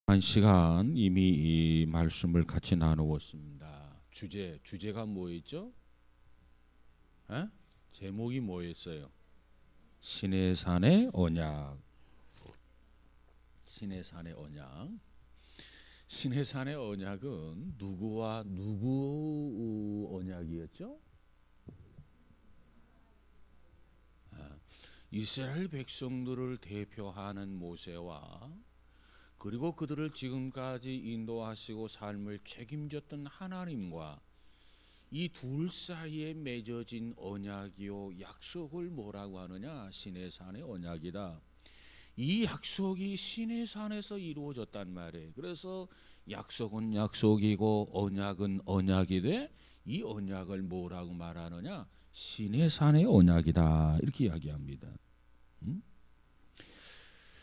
한 시간 이미 이 말씀을 같이 나누었습니다. 주제가 뭐였죠? 에? 제목이 뭐였어요? 신의 산의 언약. 신의 산의 언약. 신의 산의 언약은 누구와 누구 언약이었죠? 이스라엘 백성들을 대표하는 모세와 그리고 그들을 지금까지 인도하시고 삶을 책임졌던 하나님과 이 둘 사이에 맺어진 언약이요, 약속을 뭐라고 하느냐? 신의 산의 언약이다. 이 약속이 신의 산에서 이루어졌단 말이에요. 그래서 약속은 약속이고 언약은 언약이 돼. 이 언약을 뭐라고 말하느냐? 신의 산의 언약이다, 이렇게 이야기합니다.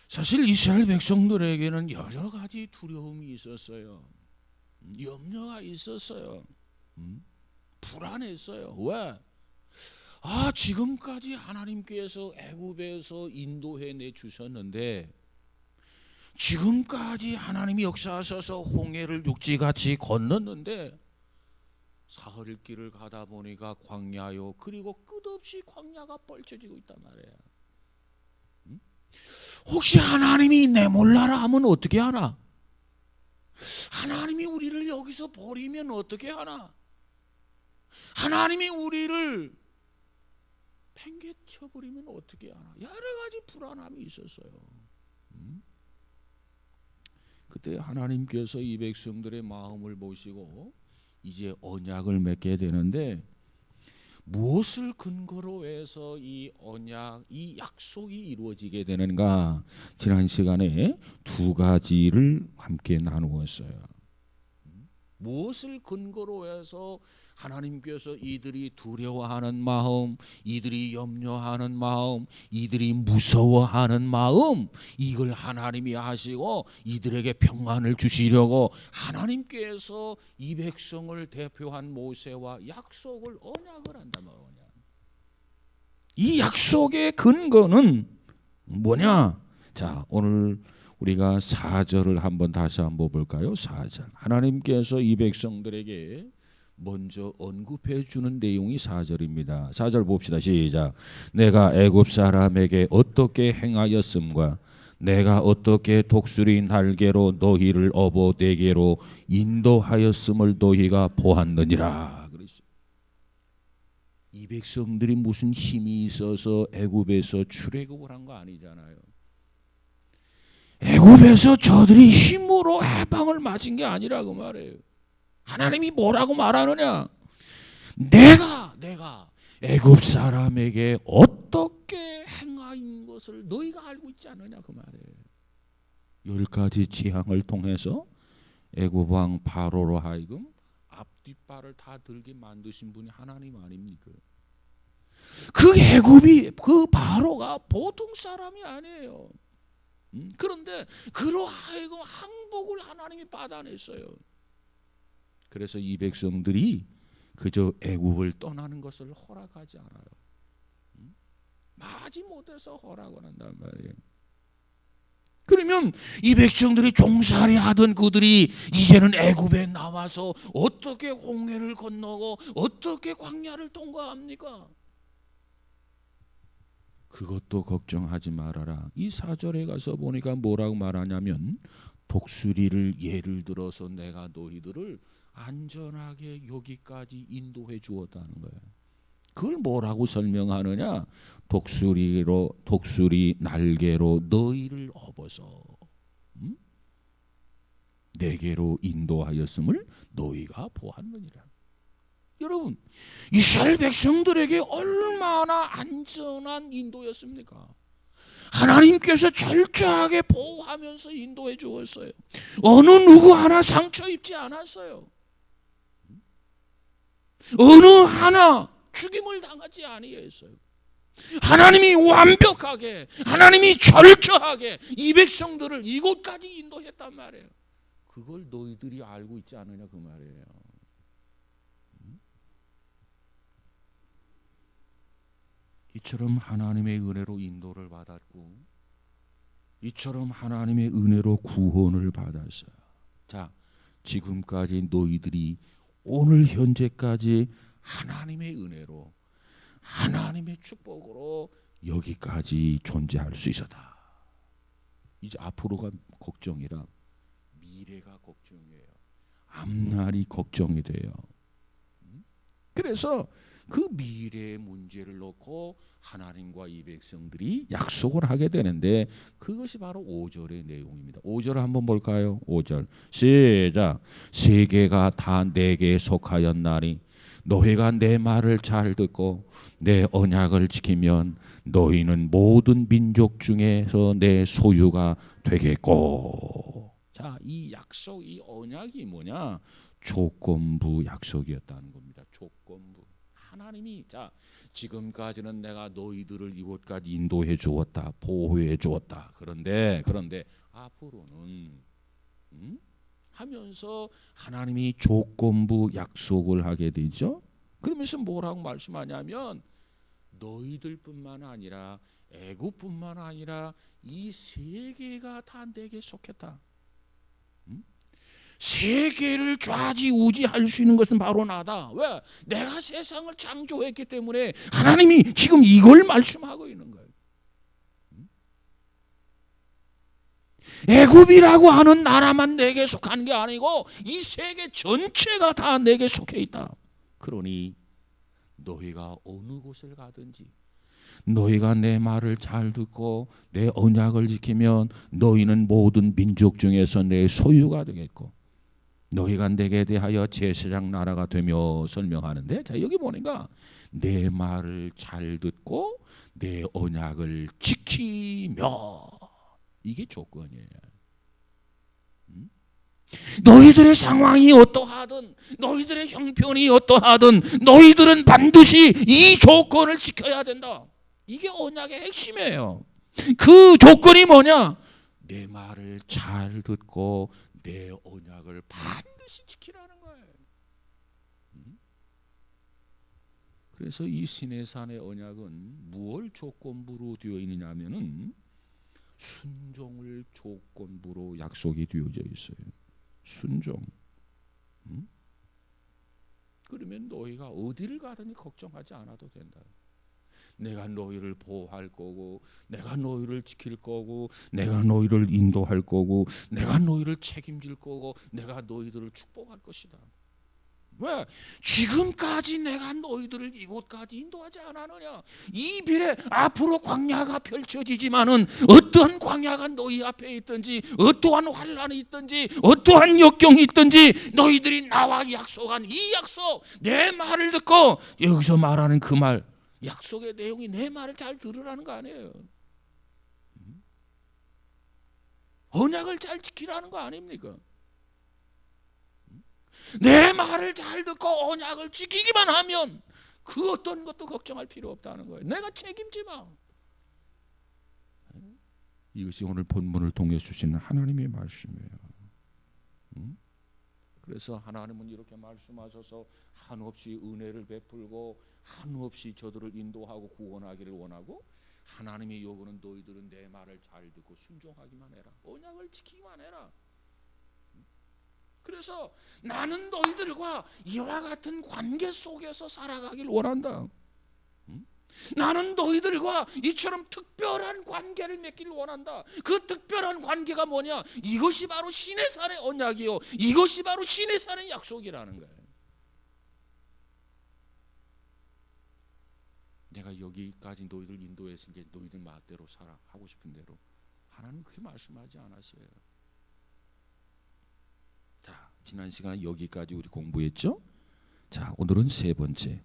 사실 이스라엘 백성들에게는 여러 가지 두려움이 있었어요. 염려가 있었어요. 불안했어요. 왜? 지금까지 하나님께서 애굽에서 인도해 내 주셨는데, 지금까지 하나님이 역사하셔서 홍해를 육지같이 건넜는데, 사흘 길을 가다 보니까 광야요, 그리고 끝없이 광야가 펼쳐지고 있단 말이에요. 혹시 하나님이 내 몰라라 하면 어떻게 하나? 하나님이 우리를 여기서 버리면 어떻게 하나? 하나님이 우리를 팽개쳐버리면 어떻게 하나? 여러 가지 불안함이 있었어요. 그때 하나님께서 이 백성들의 마음을 보시고 이제 언약을 맺게 되는데, 무엇을 근거로 해서 이 언약, 이 약속이 이루어지게 되는가? 지난 시간에 두 가지를 함께 나누었어요. 무엇을 근거로 해서 하나님께서 이들이 두려워하는 마음, 이들이 염려하는 마음, 이들이 무서워하는 마음, 이걸 하나님이 하시고 이들에게 평안을 주시려고 하나님께서 이 백성을 대표한 모세와 약속을, 언약을 한단 말이야. 이 약속의 근거는 뭐냐? 자, 오늘 우리가 4절을 한번 다시 한번 볼까요? 4절. 하나님께서 이 백성들에게 먼저 언급해 주는 내용이 4절입니다. 4절 봅시다. 시작. 내가 애굽 사람에게 어떻게 행하였음과 내가 어떻게 독수리 날개로 너희를 어보대게로 인도하였음을 너희가 보았느니라. 이 백성들이 무슨 힘이 있어서 애굽에서 출애굽을 한 거 아니잖아요. 애굽에서 저들이 힘으로 해방을 맞은 게 아니라고 말해요. 하나님이 뭐라고 말하느냐? 내가 애굽 사람에게 어떻게 행하인 것을 너희가 알고 있지 않느냐, 그 말이에요. 10가지 재앙을 통해서 애굽 왕 바로로 하여금 앞뒷발을 다 들게 만드신 분이 하나님 아닙니까? 그 애굽이, 그 바로가 보통 사람이 아니에요. 그런데 그로 하여금 항복을 하나님이 받아냈어요. 그래서 이 백성들이 그저 애굽을 떠나는 것을 허락하지 않아요. 마지 못해서 허락을 한단 말이에요. 그러면 이 백성들이 종살이 하던 그들이 이제는 애굽에 나와서 어떻게 홍해를 건너고 어떻게 광야를 통과합니까? 그것도 걱정하지 말아라. 이 4절에 가서 보니까 뭐라고 말하냐면, 독수리를 예를 들어서 내가 너희들을 안전하게 여기까지 인도해 주었다는 거예요. 그걸 뭐라고 설명하느냐? 독수리 날개로 너희를 업어서 내게로 인도하였음을 너희가 보았느니라. 여러분, 이스라엘 백성들에게 얼마나 안전한 인도였습니까? 하나님께서 철저하게 보호하면서 인도해 주었어요. 어느 누구 하나 상처 입지 않았어요. 어느 하나 죽임을 당하지 아니했어요. 하나님이 완벽하게, 하나님이 철저하게 이 백성들을 이곳까지 인도했단 말이에요. 그걸 너희들이 알고 있지 않느냐, 그 말이에요. 이처럼 하나님의 은혜로 인도를 받았고 이처럼 하나님의 은혜로 구원을 받았어요. 자, 지금까지 너희들이 오늘 현재까지 하나님의 은혜로 하나님의 축복으로 여기까지 존재할 수 있었다. 이제 앞으로가 걱정이라 미래가 걱정이에요. 앞날이 걱정이 돼요. 그래서 그 미래의 문제를 놓고 하나님과 이 백성들이 약속을 하게 되는데 그것이 바로 5절의 내용입니다. 5절 한번 볼까요? 5절 시작. 세계가 다 내게 속하였나니 너희가 내 말을 잘 듣고 내 언약을 지키면 너희는 모든 민족 중에서 내 소유가 되겠고. 자, 이 약속, 이 언약이 뭐냐? 조건부 약속이었다는 겁니다. 조건부. 하나님이 자, 지금까지는 내가 너희들을 이곳까지 인도해 주었다, 보호해 주었다. 그런데 앞으로는 하면서 하나님이 조건부 약속을 하게 되죠. 그러면서 뭐라고 말씀하냐면 너희들뿐만 아니라 애굽뿐만 아니라 이 세계가 다 내게 속했다. 세계를 좌지우지할 수 있는 것은 바로 나다. 왜? 내가 세상을 창조했기 때문에 하나님이 지금 이걸 말씀하고 있는 거예요. 애굽이라고 하는 나라만 내게 속한 게 아니고 이 세계 전체가 다 내게 속해 있다. 그러니 너희가 어느 곳을 가든지 너희가 내 말을 잘 듣고 내 언약을 지키면 너희는 모든 민족 중에서 내 소유가 되겠고 너희가 내게 대하여 제사장 나라가 되며 설명하는데 자 여기 보니까 내 말을 잘 듣고 내 언약을 지키며 이게 조건이에요. 너희들의 상황이 어떠하든 너희들의 형편이 어떠하든 너희들은 반드시 이 조건을 지켜야 된다. 이게 언약의 핵심이에요. 그 조건이 뭐냐? 내 말을 잘 듣고 내 언약을 반드시 지키라는 거예요. 그래서 이 시내산의 언약은 무엇 조건부로 되어 있느냐면은 순종을 조건부로 약속이 되어져 있어요. 순종. 그러면 너희가 어디를 가든지 걱정하지 않아도 된다. 내가 너희를 보호할 거고 내가 너희를 지킬 거고 내가 너희를 인도할 거고 내가 너희를 책임질 거고 내가 너희들을 축복할 것이다. 왜? 지금까지 내가 너희들을 이곳까지 인도하지 않았느냐? 이 비례 앞으로 광야가 펼쳐지지만은 어떠한 광야가 너희 앞에 있든지 어떠한 환란이 있든지 어떠한 역경이 있든지 너희들이 나와 약속한 이 약속 내 말을 듣고 여기서 말하는 그 말 약속의 내용이 내 말을 잘 들으라는 거 아니에요. 언약을 잘 지키라는 거 아닙니까? 내 말을 잘 듣고 언약을 지키기만 하면 그 어떤 것도 걱정할 필요 없다는 거예요. 내가 책임지 마. 이것이 오늘 본문을 통해 주시는 하나님의 말씀이에요. 그래서 하나님은 이렇게 말씀하셔서 한없이 은혜를 베풀고 한없이 저들을 인도하고 구원하기를 원하고 하나님이 요구는 너희들은 내 말을 잘 듣고 순종하기만 해라. 언약을 지키기만 해라. 그래서 나는 너희들과 이와 같은 관계 속에서 살아가길 원한다. 나는 너희들과 이처럼 특별한 관계를 맺기를 원한다. 그 특별한 관계가 뭐냐? 이것이 바로 시내산의 언약이요. 이것이 바로 시내산의 약속이라는 거예요. 내가 여기까지 너희들 인도했으니 너희들 마음대로 살아 하고 싶은 대로 하나님 그렇게 말씀하지 않았어요. 자, 지난 시간에 여기까지 우리 공부했죠? 자, 오늘은 세 번째.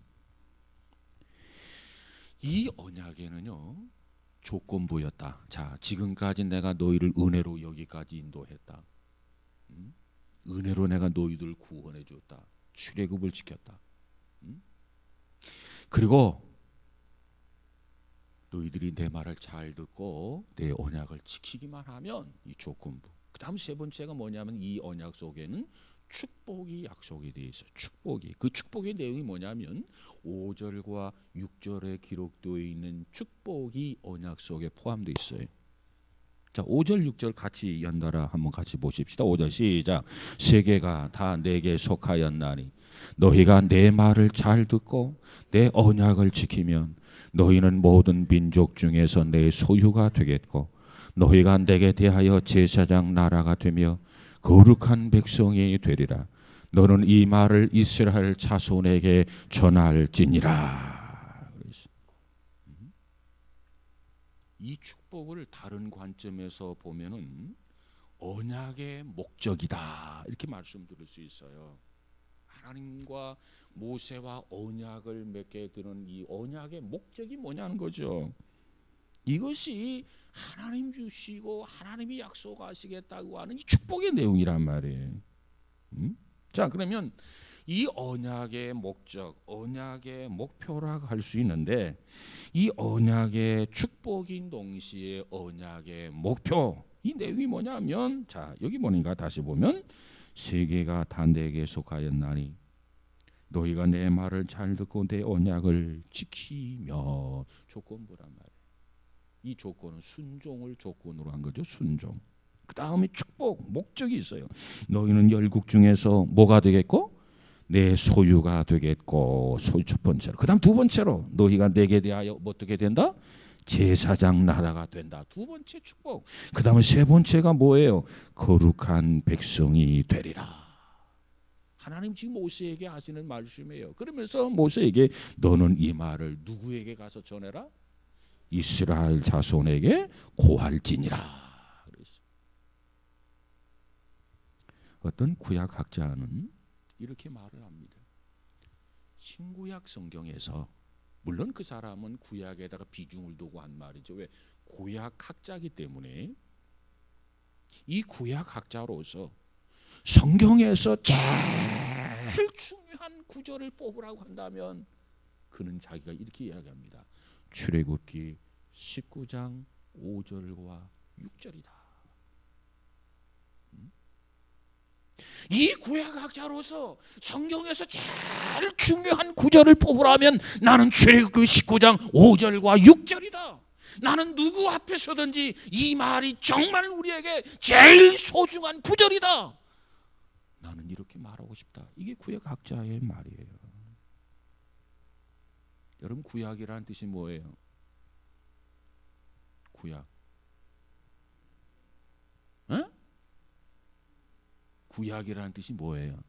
이 언약에는요 조건부였다. 자, 지금까지 내가 너희를 은혜로 여기까지 인도했다. 은혜로 내가 너희들 구원해 줬다. 출애굽을 지켰다. 그리고 너희들이 내 말을 잘 듣고 내 언약을 지키기만 하면 이 조건부. 그 다음 세 번째가 뭐냐면 이 언약 속에는 축복이 약속이 되어 있어요. 축복이. 그 축복의 내용이 뭐냐면 5절과 6절에 기록되어 있는 축복이 언약 속에 포함되어 있어요. 자, 5절 6절 같이 연달아 한번 같이 보십시다. 5절 시작. 세계가 다 내게 속하였나니 너희가 내 말을 잘 듣고 내 언약을 지키면 너희는 모든 민족 중에서 내 소유가 되겠고 너희가 내게 대하여 제사장 나라가 되며 거룩한 백성이 되리라. 너는 이 말을 이스라엘 자손에게 전할지니라. 이 축복을 다른 관점에서 보면은 언약의 목적이다 이렇게 말씀드릴 수 있어요. 하나님과 모세와 언약을 맺게 되는 이 언약의 목적이 뭐냐는 거죠. 이것이 하나님 주시고 하나님이 약속하시겠다고 하는 이 축복의 내용이란 말이에요. 자, 그러면 이 언약의 목적, 언약의 목표라고 할 수 있는데 이 언약의 축복인 동시에 언약의 목표, 이 내용이 뭐냐면, 자, 여기 보니까 다시 보면 세계가 다 내게 속하였나니 너희가 내 말을 잘 듣고 내 언약을 지키며, 조건부란 말이에요. 이 조건은 순종을 조건으로 한 거죠. 순종. 그 다음에 축복, 목적이 있어요. 너희는 열국 중에서 뭐가 되겠고? 내 소유가 되겠고, 소유 첫 번째로. 그 다음 두 번째로 너희가 내게 대하여 어떻게 된다? 제사장 나라가 된다. 두 번째 축복. 그 다음에 세 번째가 뭐예요? 거룩한 백성이 되리라. 하나님 지금 모세에게 하시는 말씀이에요. 그러면서 모세에게 너는 이 말을 누구에게 가서 전해라? 이스라엘 자손에게 고할지니라. 어떤 구약학자는 이렇게 말을 합니다. 신구약 성경에서, 물론 그 사람은 구약에다가 비중을 두고 한 말이죠. 왜? 구약학자이기 때문에. 이 구약학자로서 성경에서 제일 중요한 구절을 뽑으라고 한다면 그는 자기가 이렇게 이야기합니다. 출애굽기 19장 5절과 6절이다. 이 구약학자로서 성경에서 제일 중요한 구절을 뽑으라면 나는 출애굽기 19장 5절과 6절이다. 나는 누구 앞에 서든지 이 말이 정말 우리에게 제일 소중한 구절이다. 나는 이렇게 말하고 싶다. 이게 구약학자의 말이에요. 여러분, 구약이라는 뜻이 뭐예요? 구약. 에? 구약이라는 뜻이 뭐예요?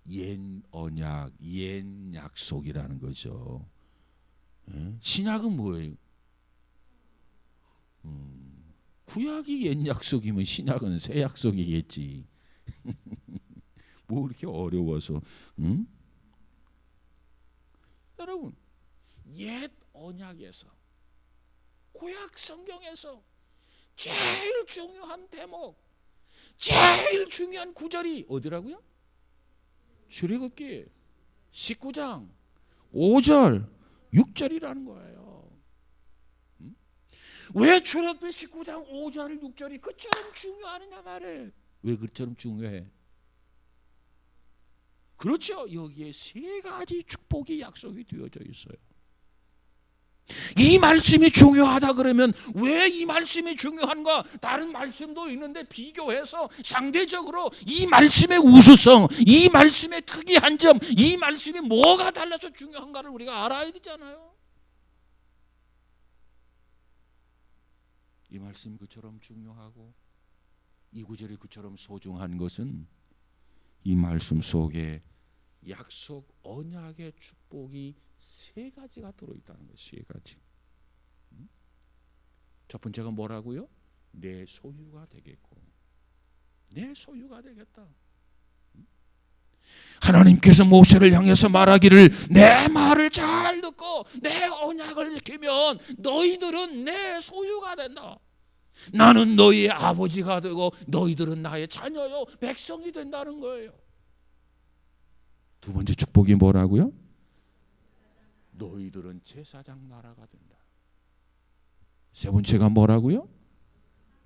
옛 언약, 옛 약속이라는 거죠. 신약은 뭐예요? 구약이 옛 약속이면 신약은 새 약속이겠지. 뭐 이렇게 어려워서? 여러분, 옛 언약에서, 구약 성경에서 제일 중요한 대목, 제일 중요한 구절이 어디라고요? 출애굽기 19장 5절 6절이라는 거예요. 왜 출애굽기 19장 5절 6절이 그처럼 중요하느냐 말이에요. 왜 그처럼 중요해? 그렇죠. 여기에 세 가지 축복이 약속이 되어져 있어요. 이 말씀이 중요하다 그러면 왜 이 말씀이 중요한가? 다른 말씀도 있는데 비교해서 상대적으로 이 말씀의 우수성, 이 말씀의 특이한 점, 이 말씀이 뭐가 달라서 중요한가를 우리가 알아야 되잖아요. 이 말씀이 그처럼 중요하고 이 구절이 그처럼 소중한 것은 이 말씀 속에 약속 언약의 축복이 세 가지가 들어있다는 거예요. 세 가지. 첫 번째가 뭐라고요? 내 소유가 되겠고, 내 소유가 되겠다. 하나님께서 모세를 향해서 말하기를 내 말을 잘 듣고 내 언약을 지키면 너희들은 내 소유가 된다. 나는 너희의 아버지가 되고 너희들은 나의 자녀요 백성이 된다는 거예요. 두 번째 축복이 뭐라고요? 너희들은 제사장 나라가 된다. 세 번째가 뭐라고요?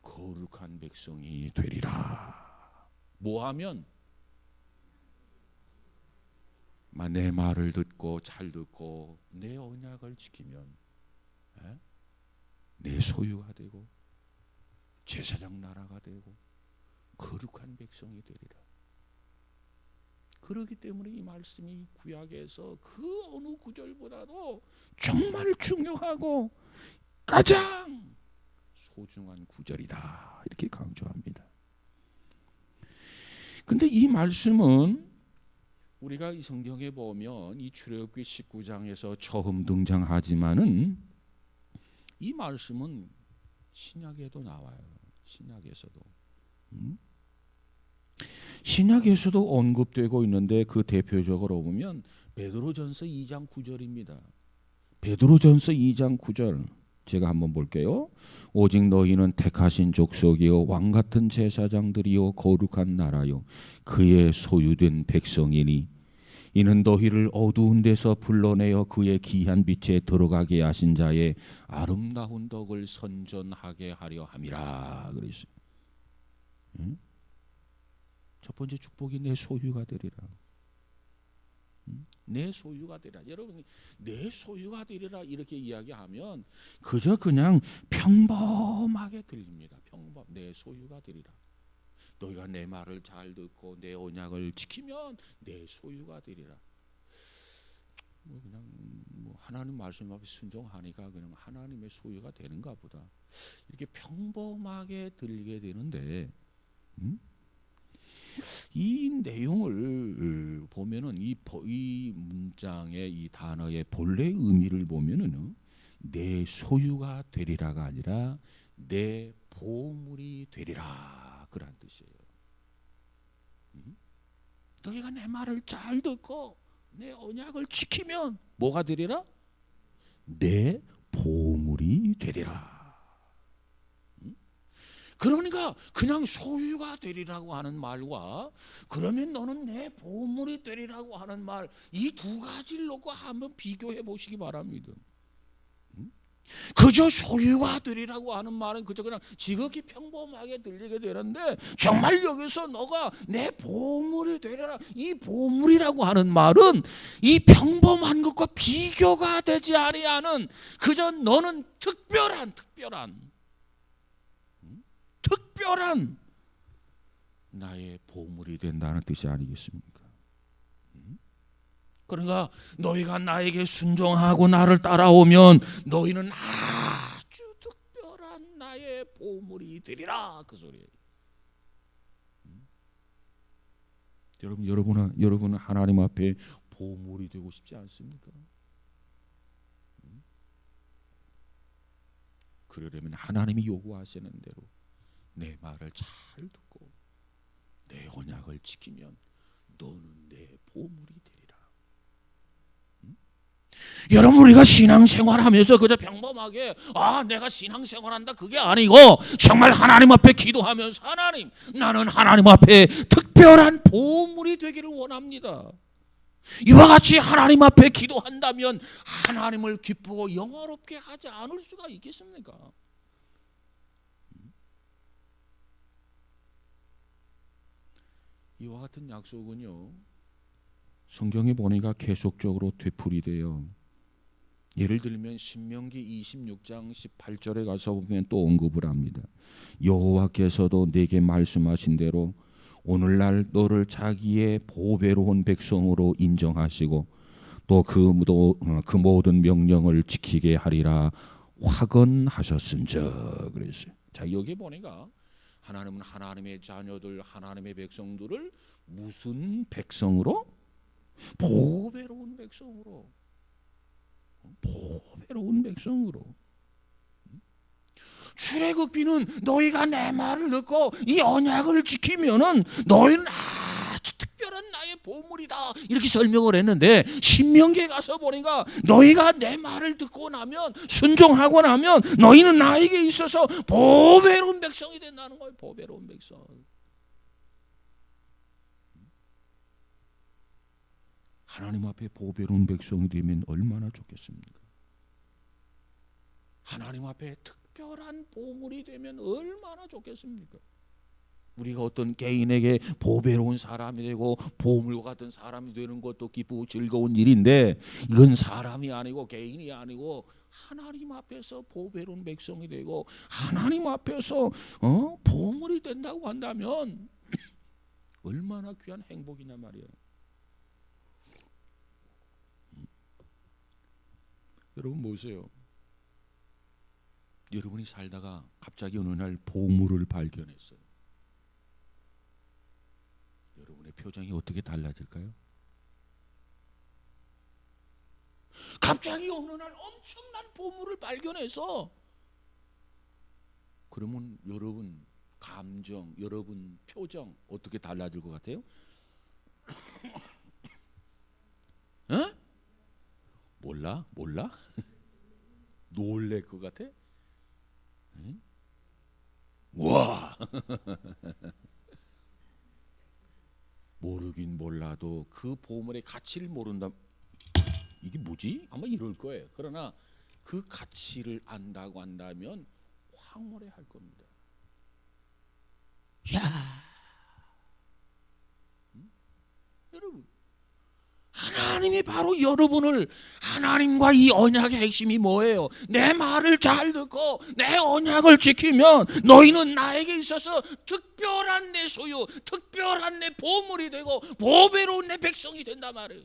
거룩한 백성이 되리라. 뭐하면? 내 말을 듣고 잘 듣고 내 언약을 지키면 내 소유가 되고 제사장 나라가 되고 거룩한 백성이 되리라. 그렇기 때문에 이 말씀이 구약에서 그 어느 구절보다도 정말 중요하고 가장 소중한 구절이다 이렇게 강조합니다. 근데 이 말씀은 우리가 이 성경에 보면 이 출애굽기 19장에서 처음 등장하지만은 이 말씀은 신약에도 나와요. 신약에서도. 신약에서도 언급되고 있는데 그 대표적으로 보면 베드로전서 2장 9절입니다. 베드로전서 2장 9절 제가 한번 볼게요. 오직 너희는 택하신 족속이요 왕 같은 제사장들이요 거룩한 나라요 그의 소유된 백성이니 이는 너희를 어두운 데서 불러내어 그의 귀한 빛에 들어가게 하신 자의 아름다운 덕을 선전하게 하려 함이라 그랬어요. 응? 첫 번째 축복이 내 소유가 되리라. 내 소유가 되리라. 여러분 내 소유가 되리라 이렇게 이야기하면 그저 그냥 평범하게 들립니다. 평범 내 소유가 되리라. 너희가 내 말을 잘 듣고 내 언약을 지키면 내 소유가 되리라. 뭐 그냥 뭐 하나님 말씀 앞에 순종하니까 그냥 하나님의 소유가 되는가 보다 이렇게 평범하게 들리게 되는데 이 내용을 보면은 이 문장의 이 단어의 본래 의미를 보면은 내 소유가 되리라가 아니라 내 보물이 되리라 그런 뜻이에요. 너희가 내 말을 잘 듣고 내 언약을 지키면 뭐가 되리라? 내 보물이 되리라. 그러니까 그냥 소유가 되리라고 하는 말과 그러면 너는 내 보물이 되리라고 하는 말 이 두 가지를 놓고 한번 비교해 보시기 바랍니다. 그저 소유가 되리라고 하는 말은 그저 그냥 지극히 평범하게 들리게 되는데 정말 여기서 너가 내 보물이 되리라 이 보물이라고 하는 말은 이 평범한 것과 비교가 되지 아니하는 그저 너는 특별한 나의 보물이 된다는 뜻이 아니겠습니까? 그러니까 너희가 나에게 순종하고 나를 따라오면 너희는 아주 특별한 나의 보물이 되리라 그 소리예요. 여러분은 하나님 앞에 보물이 되고 싶지 않습니까? 그러려면 하나님이 요구하시는 대로 내 말을 잘 듣고 내 언약을 지키면 너는 내 보물이 되리라. 여러분 우리가 신앙생활하면서 그저 평범하게 내가 신앙생활한다 그게 아니고 정말 하나님 앞에 기도하면서 하나님 나는 하나님 앞에 특별한 보물이 되기를 원합니다. 이와 같이 하나님 앞에 기도한다면 하나님을 기쁘고 영화롭게 하지 않을 수가 있겠습니까? 이와 같은 약속은요 성경에 보니까 계속적으로 되풀이돼요. 예를 들면 신명기 26장 18절에 가서 보면 또 언급을 합니다. 여호와께서도 내게 말씀하신 대로 오늘날 너를 자기의 보배로운 백성으로 인정하시고 또 그 모든 명령을 지키게 하리라 확언하셨은즉 그랬어요. 자 여기 보니까 하나님은 하나님의 자녀들 하나님의 백성들을 무슨 백성으로? 보배로운 백성으로. 출애굽기는 너희가 내 말을 듣고 이 언약을 지키면은 너희는 아주 특별한 나의 보물이다 이렇게 설명을 했는데 신명기에 가서 보니까 너희가 내 말을 듣고 나면 순종하고 나면 너희는 나에게 있어서 보배로운 백성이 된다는 거예요. 보배로운 백성. 하나님 앞에 보배로운 백성이 되면 얼마나 좋겠습니까? 하나님 앞에 특별한 보물이 되면 얼마나 좋겠습니까? 우리가 어떤 개인에게 보배로운 사람이 되고 보물과 같은 사람이 되는 것도 기쁘고 즐거운 일인데, 이건 사람이 아니고 개인이 아니고 하나님 앞에서 보배로운 백성이 되고 하나님 앞에서 보물이 된다고 한다면 얼마나 귀한 행복이냐 말이에요. 여러분 보세요. 여러분이 살다가 갑자기 어느 날 보물을 발견했어요. 여러분의 표정이 어떻게 달라질까요? 갑자기 어느 날 엄청난 보물을 발견해서, 그러면 여러분 감정, 여러분 표정 어떻게 달라질 것 같아요? 어? 몰라? 놀랄 것 같아? 응? 와! 모르긴 몰라도 그 보물의 가치를 모른다. 이게 뭐지? 아마 이럴 거예요. 그러나 그 가치를 안다고 한다면 황홀해할 겁니다. 야, 여러분, 하나님이 바로 여러분을, 하나님과 이 언약의 핵심이 뭐예요? 내 말을 잘 듣고 내 언약을 지키면 너희는 나에게 있어서 특별한 내 소유, 특별한 내 보물이 되고 보배로운 내 백성이 된단 말이에요.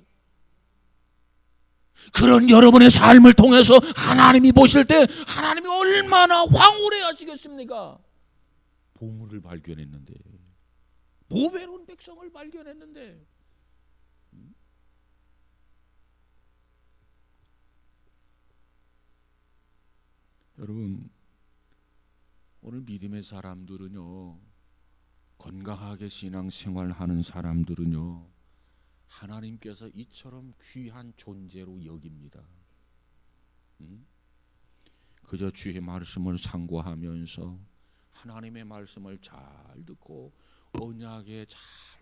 그런 여러분의 삶을 통해서 하나님이 보실 때 하나님이 얼마나 황홀해하시겠습니까? 보물을 발견했는데, 보배로운 백성을 발견했는데. 여러분, 오늘 믿음의 사람들은요, 건강하게 신앙생활하는 사람들은요, 하나님께서 이처럼 귀한 존재로 여깁니다. 그저 주의 말씀을 상고하면서 하나님의 말씀을 잘 듣고 언약에 잘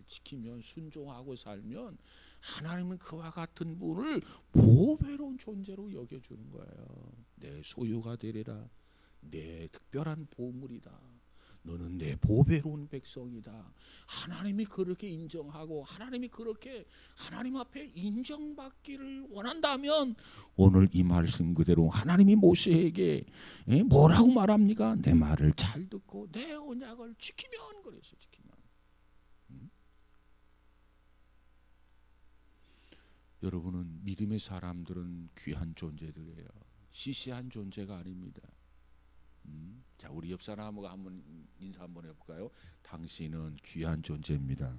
지키면, 순종하고 살면 하나님은 그와 같은 분을 보배로운 존재로 여겨주는 거예요. 내 소유가 되리라. 내 특별한 보물이다. 너는 내 보배로운 백성이다. 하나님이 그렇게 인정하고 하나님이 그렇게 하나님 앞에 인정받기를 원한다면, 오늘 이 말씀 그대로 하나님이 모세에게 뭐라고 말합니까? 내 말을 잘 듣고 내 언약을 지키면, 그래서 지키면. 여러분은, 믿음의 사람들은 귀한 존재들이에요. 시시한 존재가 아닙니다. 자, 우리 옆 사람하고 한번 인사 한번 해볼까요? 당신은 귀한 존재입니다.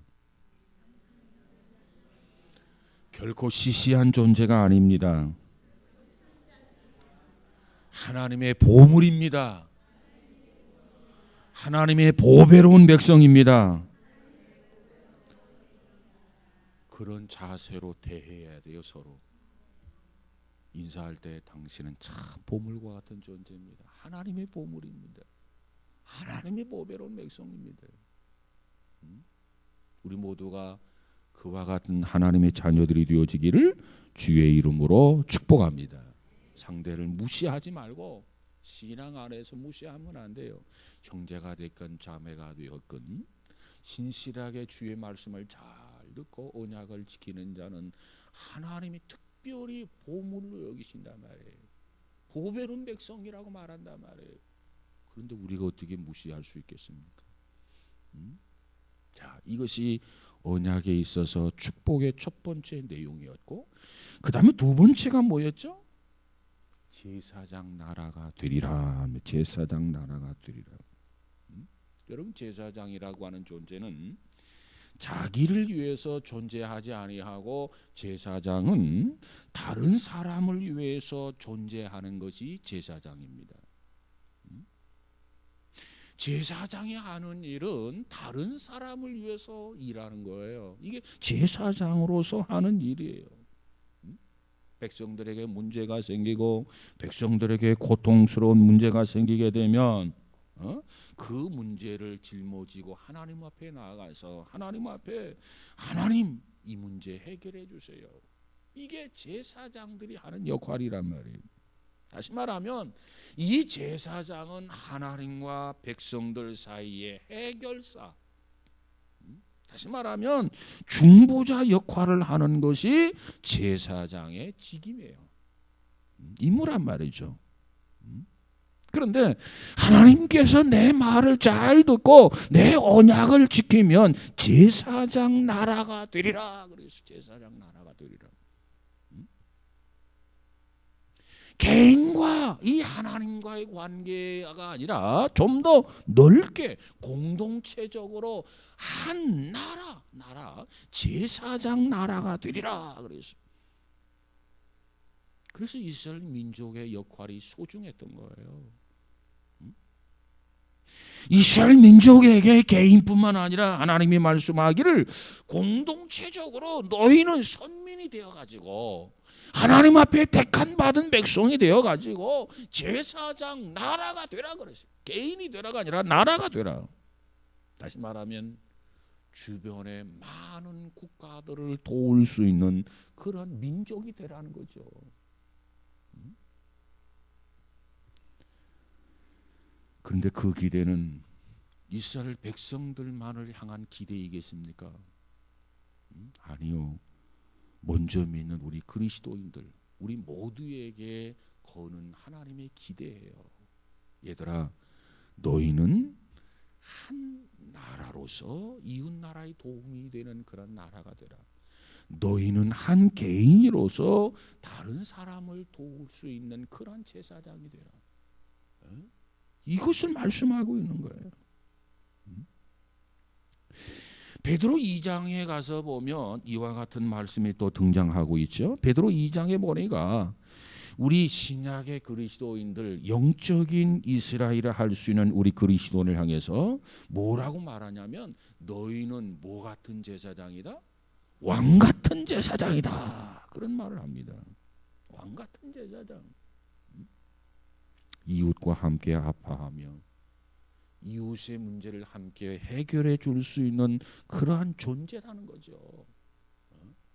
결코 시시한 존재가 아닙니다. 하나님의 보물입니다. 하나님의 보배로운 백성입니다. 그런 자세로 대해야 돼요. 서로 인사할 때 당신은 참 보물과 같은 존재입니다. 하나님의 보물입니다. 하나님의 보배로운 백성입니다. 우리 모두가 그와 같은 하나님의 자녀들이 되어지기를 주의 이름으로 축복합니다. 상대를 무시하지 말고, 신앙 안에서 무시하면 안 돼요. 형제가 됐건 자매가 되었건 신실하게 주의 말씀을 잘 듣고 언약을 지키는 자는 하나님이 특별히 보물로 여기신단 말이에요. 보배로운 백성이라고 말한단 말이에요. 그런데 우리가 어떻게 무시할 수 있겠습니까? 자, 이것이 언약에 있어서 축복의 첫 번째 내용이었고, 그 다음에 두 번째가 뭐였죠? 제사장 나라가 되리라. 제사장 나라가 되리라. 여러분, 제사장이라고 하는 존재는 자기를 위해서 존재하지 아니하고, 제사장은 다른 사람을 위해서 존재하는 것이 제사장입니다. 제사장이 하는 일은 다른 사람을 위해서 일하는 거예요. 이게 제사장으로서 하는 일이에요. 백성들에게 문제가 생기고 백성들에게 고통스러운 문제가 생기게 되면 그 문제를 짊어지고 하나님 앞에 나아가서 하나님 앞에, 하나님 이 문제 해결해 주세요. 이게 제사장들이 하는 역할이란 말이에요. 다시 말하면 이 제사장은 하나님과 백성들 사이의 해결사, 다시 말하면 중보자 역할을 하는 것이 제사장의 직임이에요. 임무란 말이죠. 그런데 하나님께서 내 말을 잘 듣고 내 언약을 지키면 제사장 나라가 되리라. 그래서 제사장 나라가 되리라. 개인과 이 하나님과의 관계가 아니라 좀 더 넓게 공동체적으로 한 나라 제사장 나라가 되리라. 그래서 이스라엘 민족의 역할이 소중했던 거예요. 이스라엘 민족에게 개인뿐만 아니라 하나님이 말씀하기를 공동체적으로 너희는 선민이 되어가지고 하나님 앞에 택한 받은 백성이 되어가지고 제사장 나라가 되라 그랬어요. 개인이 되라가 아니라 나라가 되라. 다시 말하면 주변의 많은 국가들을 도울 수 있는 그런 민족이 되라는 거죠. 그런데 그 기대는 이스라엘 백성들만을 향한 기대이겠습니까? 아니요. 먼저 믿는 우리 그리스도인들, 우리 모두에게 거는 하나님의 기대예요. 얘들아, 너희는 한 나라로서 이웃 나라의 도움이 되는 그런 나라가 되라. 너희는 한 개인으로서 다른 사람을 도울 수 있는 그런 제사장이 되라. 이것을 말씀하고 있는 거예요. 베드로 2장에 가서 보면 이와 같은 말씀이 또 등장하고 있죠. 베드로 2장에 보니까 우리 신약의 그리스도인들, 영적인 이스라엘을 할 수 있는 우리 그리스도인을 향해서 뭐라고 말하냐면 너희는 뭐 같은 제사장이다? 왕 같은 제사장이다. 그런 말을 합니다. 왕 같은 제사장. 이웃과 함께 아파하며 이웃의 문제를 함께 해결해 줄 수 있는 그러한 존재라는 거죠.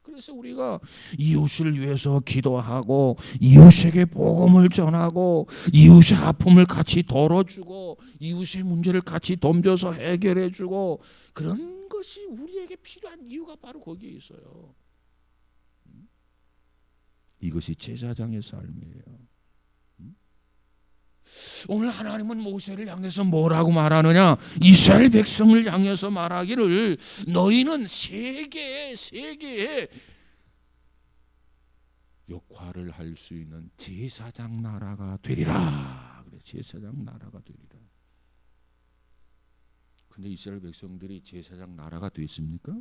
그래서 우리가 이웃을 위해서 기도하고 이웃에게 복음을 전하고 이웃의 아픔을 같이 덜어주고 이웃의 문제를 같이 덤벼서 해결해주고 그런 것이 우리에게 필요한 이유가 바로 거기에 있어요. 이것이 제사장의 삶이에요. 오늘 하나님은 모세를 향해서 뭐라고 말하느냐? 이스라엘 백성을 향해서 말하기를 너희는 세 개의 역할을 할 수 있는 제사장 나라가 되리라. 그래, 제사장 나라가 되리라. 근데 이스라엘 백성들이 제사장 나라가 됐습니까?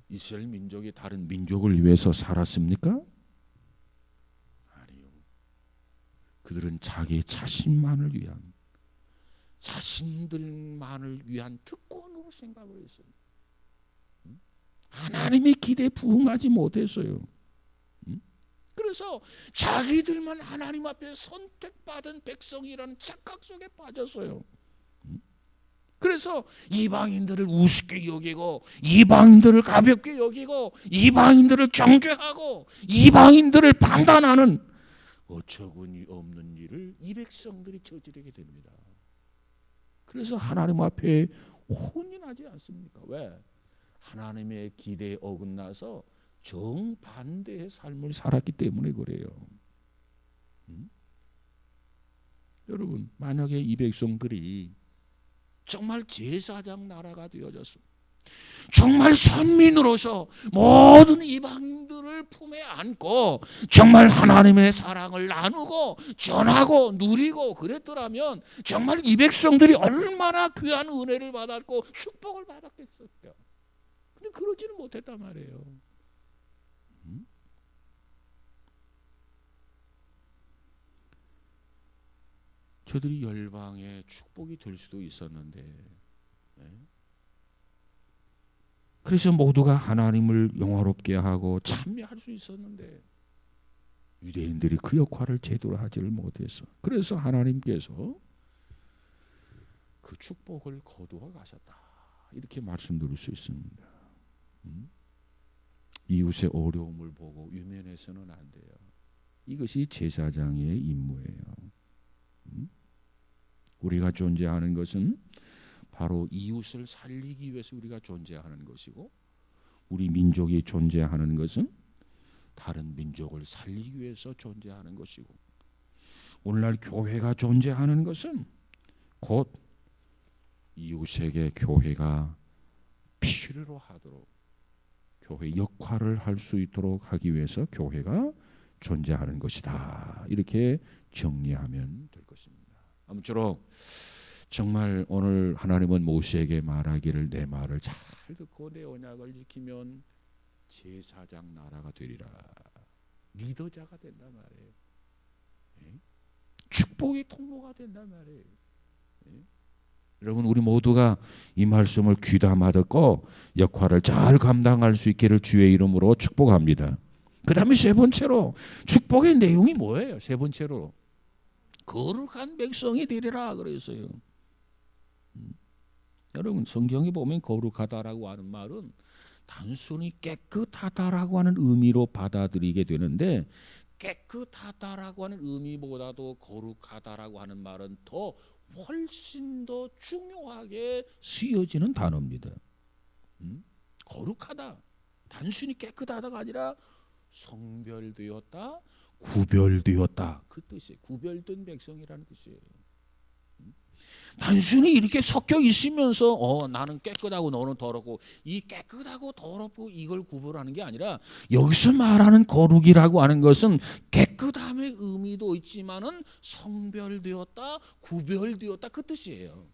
이스라엘 민족이 다른 민족을 위해서 살았습니까? 그들은 자기 자신만을 위한 자신들만을 위한 특권으로 생각을 했어요. 하나님의 기대에 부응하지 못했어요. 그래서 자기들만 하나님 앞에 선택받은 백성이라는 착각 속에 빠졌어요. 그래서 이방인들을 우습게 여기고 이방인들을 가볍게 여기고 이방인들을 정죄하고 이방인들을 판단하는 어처구니 없는 일을 이 백성들이 저지르게 됩니다. 그래서 하나님 앞에 혼이 나지 않습니까? 왜? 하나님의 기대에 어긋나서 정반대의 삶을 살았기 때문에 그래요. 여러분, 만약에 이 백성들이 정말 제사장 나라가 되어졌습니다. 정말 선민으로서 모든 이방인들을 품에 안고 정말 하나님의 사랑을 나누고 전하고 누리고 그랬더라면 정말 이 백성들이 얼마나 귀한 은혜를 받았고 축복을 받았겠어요. 근데 그러지는 못했단 말이에요. 저들이 열방의 축복이 될 수도 있었는데 그래서 모두가 하나님을 영화롭게 하고 찬미할 수 있었는데 유대인들이 그 역할을 제대로 하지를 못해서 그래서 하나님께서 그 축복을 거두어 가셨다. 이렇게 말씀드릴 수 있습니다. 이웃의 어려움을 보고 유면해서는 안 돼요. 이것이 제사장의 임무예요. 우리가 존재하는 것은 바로 이웃을 살리기 위해서 우리가 존재하는 것이고, 우리 민족이 존재하는 것은 다른 민족을 살리기 위해서 존재하는 것이고, 오늘날 교회가 존재하는 것은 곧 이웃에게 교회가 필요로 하도록, 교회 역할을 할 수 있도록 하기 위해서 교회가 존재하는 것이다. 이렇게 정리하면 될 것입니다. 아무쪼록 정말 오늘 하나님은 모세에게 말하기를 내 말을 잘 듣고 내 언약을 지키면 제사장 나라가 되리라. 리더자가 된단 말이에요. 축복의 통로가 된단 말이에요. 여러분, 우리 모두가 이 말씀을 귀담아 듣고 역할을 잘 감당할 수 있기를 주의 이름으로 축복합니다. 그 다음에 세 번째로 축복의 내용이 뭐예요? 세 번째로 거룩한 백성이 되리라 그랬어요. 여러분, 성경에 보면 거룩하다라고 하는 말은 단순히 깨끗하다라고 하는 의미로 받아들이게 되는데, 깨끗하다라고 하는 의미보다도 거룩하다라고 하는 말은 더 훨씬 더 중요하게 쓰여지는 단어입니다. 거룩하다, 단순히 깨끗하다가 아니라 성별되었다, 구별되었다, 그 뜻이에요. 구별된 백성이라는 뜻이에요. 단순히 이렇게 섞여 있으면서 나는 깨끗하고 너는 더럽고, 이 깨끗하고 더럽고 이걸 구별하는 게 아니라, 여기서 말하는 거룩이라고 하는 것은 깨끗함의 의미도 있지만은 성별되었다, 구별되었다, 그 뜻이에요.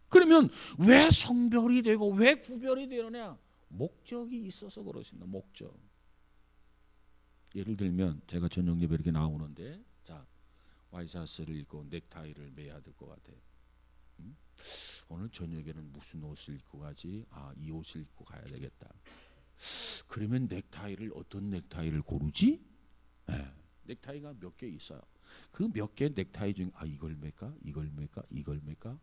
그러면 왜 성별이 되고 왜 구별이 되느냐? 목적이 있어서 그렇습니다. 목적. 예를 들면 제가 저녁 예배 이렇게 나오는데, 자, 와이셔츠를 입고 넥타이를 매야 될 것 같아요. 오늘 저녁에는 무슨 옷을 입고 가지? 이 옷을 입고 가야 되겠다. 그러면 넥타이를, 어떤 넥타이를 고르지? 넥타이가 몇 개 있어요. 그 몇 개 넥타이 중에 이걸 맬까? 이걸 맬까? 이걸 맬까?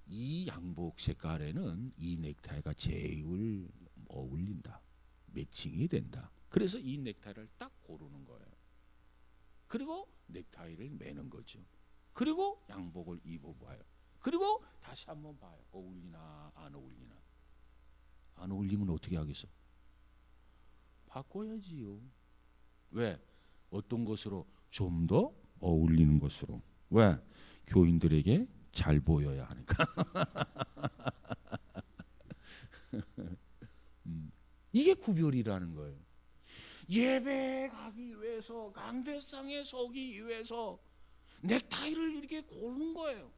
이 양복 색깔에는 이 넥타이가 제일 어울린다. 매칭이 된다. 그래서 이 넥타이를 딱 고르는 거예요. 그리고 넥타이를 매는 거죠. 그리고 양복을 입어봐요. 그리고 다시 한번 봐요. 어울리나 안 어울리나. 안 어울리면 어떻게 하겠어? 바꿔야지요. 왜? 어떤 것으로? 좀 더 어울리는 것으로. 왜? 교인들에게 잘 보여야 하니까. 이게 구별이라는 거예요. 예배 가기 위해서, 강대상에 서기 위해서 넥타이를 이렇게 고르는 거예요.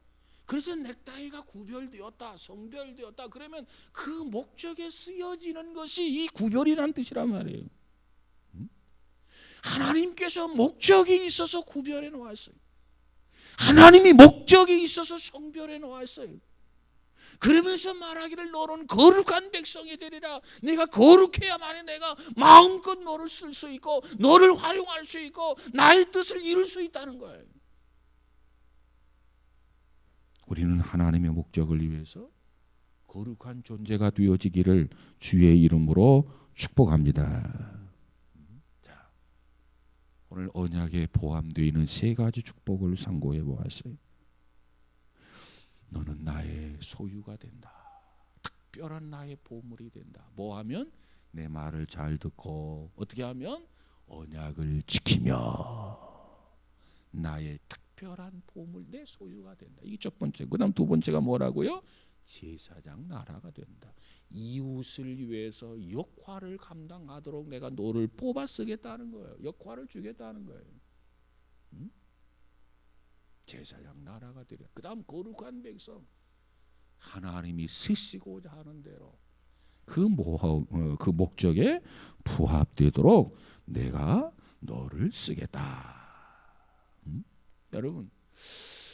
그래서 넥타이가 구별되었다, 성별되었다. 그러면 그 목적에 쓰여지는 것이 이 구별이라는 뜻이란 말이에요. 하나님께서 목적이 있어서 구별해 놓았어요. 하나님이 목적이 있어서 성별해 놓았어요. 그러면서 말하기를 너는 거룩한 백성이 되리라. 내가 거룩해야만이 내가 마음껏 너를 쓸 수 있고 너를 활용할 수 있고 나의 뜻을 이룰 수 있다는 거예요. 우리는 하나님의 목적을 위해서 거룩한 존재가 되어지기를 주의 이름으로 축복합니다. 자, 오늘 언약에 포함되어 있는 세 가지 축복을 상고해 보았어요. 너는 나의 소유가 된다. 특별한 나의 보물이 된다. 뭐 하면? 내 말을 잘 듣고, 어떻게 하면? 언약을 지키며 나의 특별한 보물, 내 소유가 된다. 이게 첫 번째. 그 다음 두 번째가 뭐라고요? 제사장 나라가 된다. 이웃을 위해서 역할을 감당하도록 내가 너를 뽑아 쓰겠다는 거예요. 역할을 주겠다는 거예요. 제사장 나라가 되려. 그 다음 거룩한 백성. 하나님이 쓰시고자 하는 대로 그 목적에 부합되도록 내가 너를 쓰겠다. 여러분,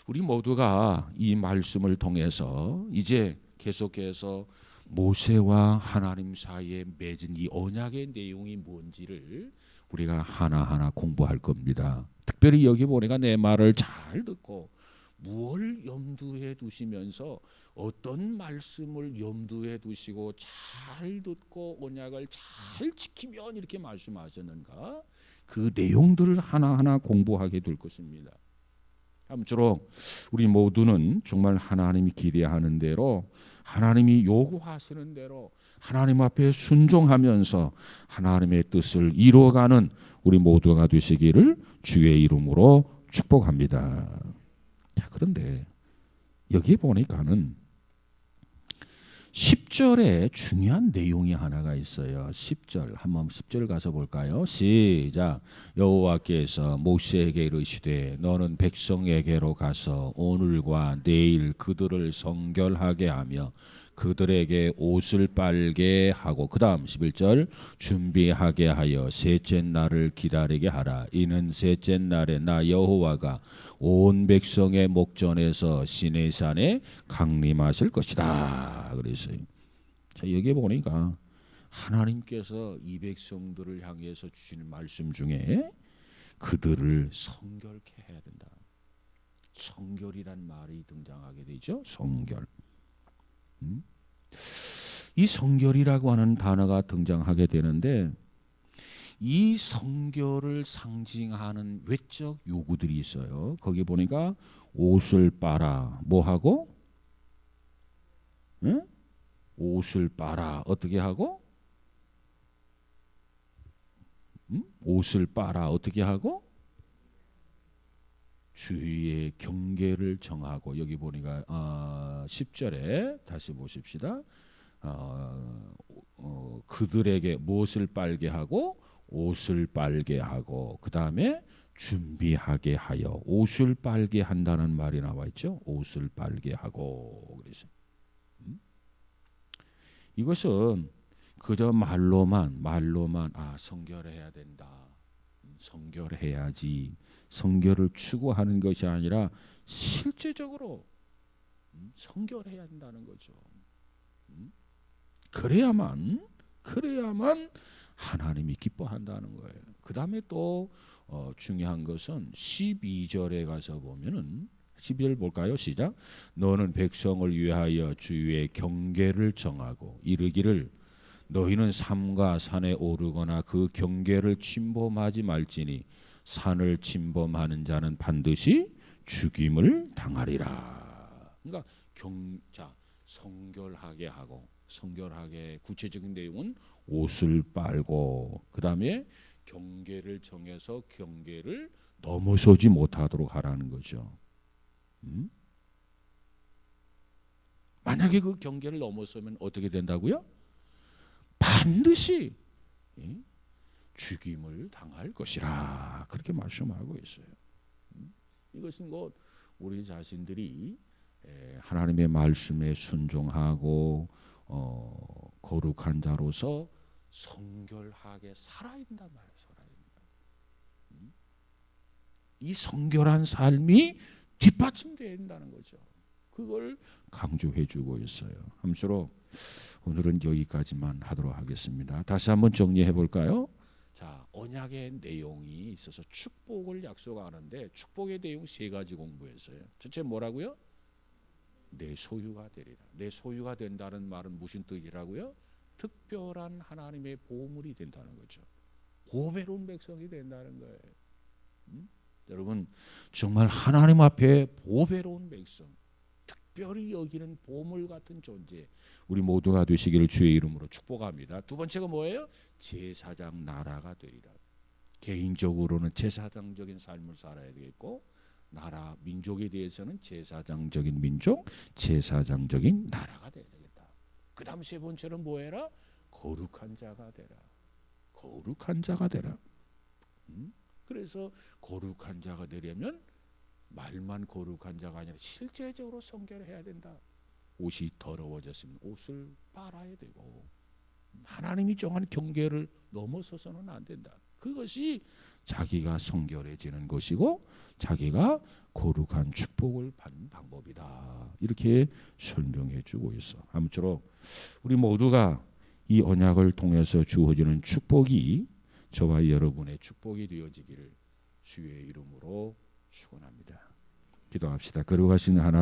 우리 모두가 이 말씀을 통해서 이제 계속해서 모세와 하나님 사이에 맺은 이 언약의 내용이 뭔지를 우리가 하나하나 공부할 겁니다. 특별히 여기 보니까 내 말을 잘 듣고 무엇을 염두에 두시면서 어떤 말씀을 염두에 두시고 잘 듣고 언약을 잘 지키면 이렇게 말씀하셨는가? 그 내용들을 하나하나 공부하게 될 것입니다. 아무쪼록 우리 모두는 정말 하나님이 기대하는 대로, 하나님이 요구하시는 대로 하나님 앞에 순종하면서 하나님의 뜻을 이루어가는 우리 모두가 되시기를 주의 이름으로 축복합니다. 자, 그런데 여기 보니까는 10절에 중요한 내용이 하나가 있어요. 10절 한번 10절 가서 볼까요? 시작. 여호와께서 모세에게 이르시되 너는 백성에게로 가서 오늘과 내일 그들을 성결하게 하며 그들에게 옷을 빨게 하고, 그 다음 11절 준비하게 하여 셋째 날을 기다리게 하라. 이는 셋째 날에 나 여호와가 온 백성의 목전에서 시내산에 강림하실 것이다. 그랬어요. 자, 여기 보니까 하나님께서 이 백성들을 향해서 주시는 말씀 중에 그들을 성결케 해야 된다. 성결이란 말이 등장하게 되죠. 성결. 이 성결이라고 하는 단어가 등장하게 되는데, 이 성결을 상징하는 외적 요구들이 있어요. 거기 보니까 옷을 빨아, 뭐하고? 응? 옷을 빨아, 어떻게 하고? 옷을 빨아, 어떻게 하고? 주위의 경계를 정하고. 여기 보니까 10절에 다시 보십시다. 그들에게 무엇을 빨게 하고? 옷을 빨게 하고, 그 다음에 준비하게 하여. 옷을 빨게 한다는 말이 나와 있죠. 옷을 빨게 하고. 그래서 이것은 그저 말로만 성결해야 된다, 성결해야지, 성결을 추구하는 것이 아니라 실제적으로 성결해야 한다는 거죠. 그래야만 하나님이 기뻐한다는 거예요. 그 다음에 또 중요한 것은 12절에 가서 보면은, 12절 볼까요? 시작. 너는 백성을 위하여 주의 경계를 정하고 이르기를 너희는 삼가 산에 오르거나 그 경계를 침범하지 말지니 산을 침범하는 자는 반드시 죽임을 당하리라. 그러니까 성결하게 하고, 성결하게 구체적인 내용은 옷을 빨고, 그 다음에 경계를 정해서 경계를 넘어서지 못하도록 하라는 거죠. 만약에 그 경계를 넘어서면 어떻게 된다고요? 반드시 죽임을 당할 것이라, 그렇게 말씀하고 있어요. 이것은 곧 우리 자신들이 하나님의 말씀에 순종하고 거룩한 자로서 성결하게 살아야 된단 말이에요. 살아야 된다. 이 성결한 삶이 뒷받침돼야 된다는 거죠. 그걸 강조해주고 있어요. 아무쪼록 오늘은 여기까지만 하도록 하겠습니다. 다시 한번 정리해 볼까요? 자, 언약의 내용이 있어서 축복을 약속하는데, 축복의 내용 세 가지 공부했어요. 첫째 뭐라고요? 내 소유가 되리라. 내 소유가 된다는 말은 무슨 뜻이라고요? 특별한 하나님의 보물이 된다는 거죠. 보배로운 백성이 된다는 거예요. 여러분, 정말 하나님 앞에 보배로운 백성, 특별히 여기는 보물 같은 존재, 우리 모두가 되시기를 주의 이름으로 축복합니다. 두 번째가 뭐예요? 제사장 나라가 되리라. 개인적으로는 제사장적인 삶을 살아야 되겠고, 나라 민족에 대해서는 제사장적인 민족, 제사장적인 나라가 되어야 되겠다. 그 다음 세 번째는 뭐해라? 거룩한 자가 되라. 거룩한 자가 되라. 그래서 거룩한 자가 되려면 말만 거룩한 자가 아니라 실제적으로 성결해야 된다. 옷이 더러워졌으면 옷을 빨아야 되고, 하나님이 정한 경계를 넘어서서는 안 된다. 그것이 자기가 성결해지는 것이고 자기가 거룩한 축복을 받는 방법이다. 이렇게 설명해 주고 있어. 아무쪼록 우리 모두가 이 언약을 통해서 주어지는 축복이 저와 여러분의 축복이 되어지기를 주의 이름으로 축원합니다. 기도합시다. 거룩하신 하나님,